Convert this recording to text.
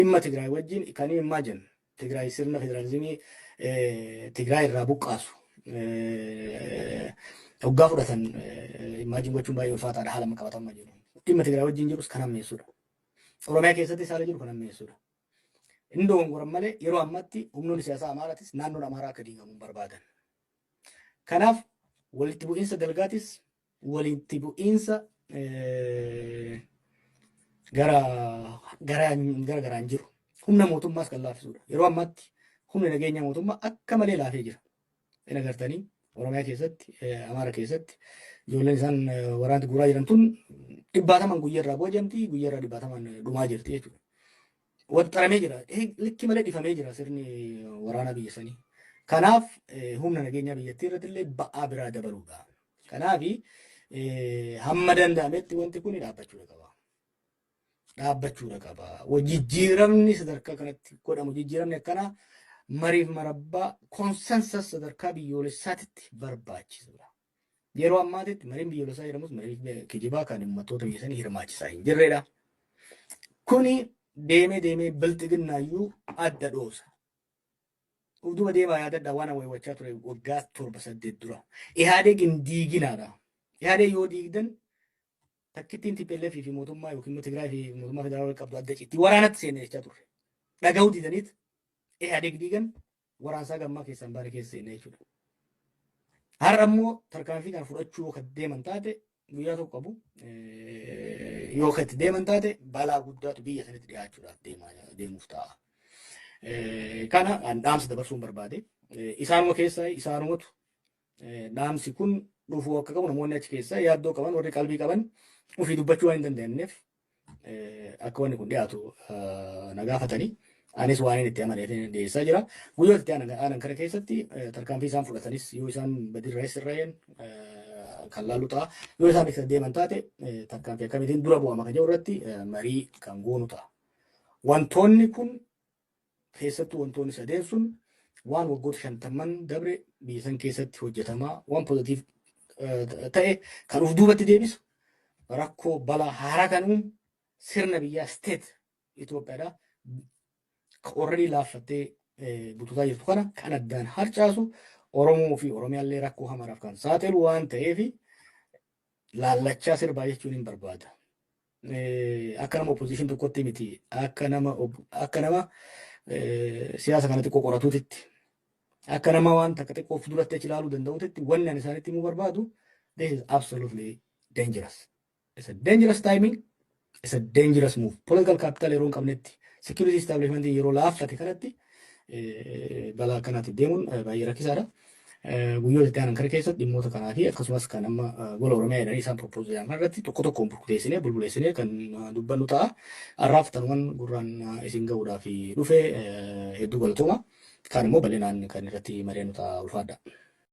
Dhimma Tigraay wajjin kan himaa jiran Tigraay sirna federaalizimii Tigraay irraa buqqaasu hoggaa fudhatan himaajin gochuun baay'ee ulfaataadha haala qabatamaa jiru. Dhimma Tigraay wajjin jirus kan hammeessudha. Oromiyaa keessatti haala jiru kan hammeessudha. Inni dogongoran malee yeroo ammatti humnoonni siyaasaa Amaaraatis naannoon Amaaraa akka diigamu barbaadan. Kanaaf walitti bu'iinsa dalgaatis walitti bu'iinsa garaan jiru. Humna mootummaas kan laaffisudha. Yeroo ammatti humni nageenya mootummaa akka malee laafee jira. Inni agartanii Oromiyaa keessatti, Amaaraa keessatti ijoolleen isaan waraanti guuraa jiran tun dhibbaataman guyyaarraa boojamti, guyyaarraa dhibbaataman dhumaa jirti jechuudha. Waxxaramee jira. Likki malee dhifamee jira sirni waraanaa biyya sanii. Kanaaf humna nageenyaa biyyattii irratti illee ba'aa biraa dabaluudha. Kanaaf hamma danda'ametti wanti kun dhaabbachuudha qaba. Jijjiiramni sadarkaa kanatti godhamu jijjiiramni akkanaa mariif marabbaa konsensus sadarkaa biyyoolessaatti barbaachisudha. Yeroo ammaatitti mariin biyyoolessaa jedhamus marii kijibaa kan uummattoota biyya sanii hirmaachisaa hin jirredha. Kuni deemee bilxiginnaayyuu adda dhoosa. Uduma deemaa yaadadhaa waan awweewwachaa ture waggaa 7-8 dura. Ihaadegin diiginaadha. Ihaadeg yoo diigdan takkittiin TPLF fi mootummaa yookiin Tigraay fi mootummaa federaalaa qabdu adda citti waraanatti seenee jechaa turre. Dhagahuu diidaniit Ihaadeg diigan waraansaa gammaa keessaan baane keessa seenee jechuudha. Har'a immoo tarkaanfii kana fudhachuu yoo deeman taate guyyaa tokko qabu yoo itti deeman taate balaa guddaatu biyya sanitti dhiyaachuudhaaf deemuuf ta'a. Kana dhaamsa dabarsuun barbaade. Isaanuma keessaa isaanumatu dhaamsi kun dhufuu akka qabu namoonni achi keessaa yaaddoo qaban warri qalbii qaban ofii dubbachuu waan hin dandeenyeef akka wanni kun dhiyaatu na gaafatanii anis waan itti amaneetiin dhiyeessaa jira. Guyyoota itti aanan kana keessatti tarkaanfii isaan fudhatanis yoo isaan badirraa sirraa'een kan laalu ta'a. Yoo isaan isa deeman taate tarkaanfii akkamitiin dura bu'ama kan jedhu irratti marii kan goonu ta'a. Wantoonni kun keessattuu wantoonni sadeen sun waan waggoota 50 dabre biyya san keessatti hojjetamaa waan pozitiif ta'e kan uf duubatti deebisu rakkoo balaa haaraa kan uumu sirna biyyaa steet Itoophiyaadha. Already laaffattee bututaa jirtu kana kan addaan harcaasu Oromoo fi Oromiyaallee rakkoo hamaaraaf kan saaxilu waan ta'eef laallachaa sirbaa jechuun hin barbaada. Akka nama opposition tokkotti miti akka nama siyaasa kana xiqqoo qoratuutitti akka nama waan takka xiqqoo of duratti achi ilaaluu danda'uutitti wanni ani isaanitti himuu barbaadu this is absolutely dangerous. It's a dangerous timing. It's a dangerous move. Political capital yeroo hin qabnetti security establishment yeroo laaffate kanatti balaa kanaatti deemuun baay'ee rakkisaadha. Guyyoota itti aanan kana keessatti dhimmoota kanaa fi akkasumas kan amma gola Oromiyaa jedhanii isaan propose jedhan irratti tokkoon bulbuleessinee kan dubbannu ta'a. Har'aaf tanumaan gurraan isin ga'uudhaaf dhufe hedduu galatooma. Kaan immoo bal'inaan kan irratti mari'annu ta'a ulfaadha.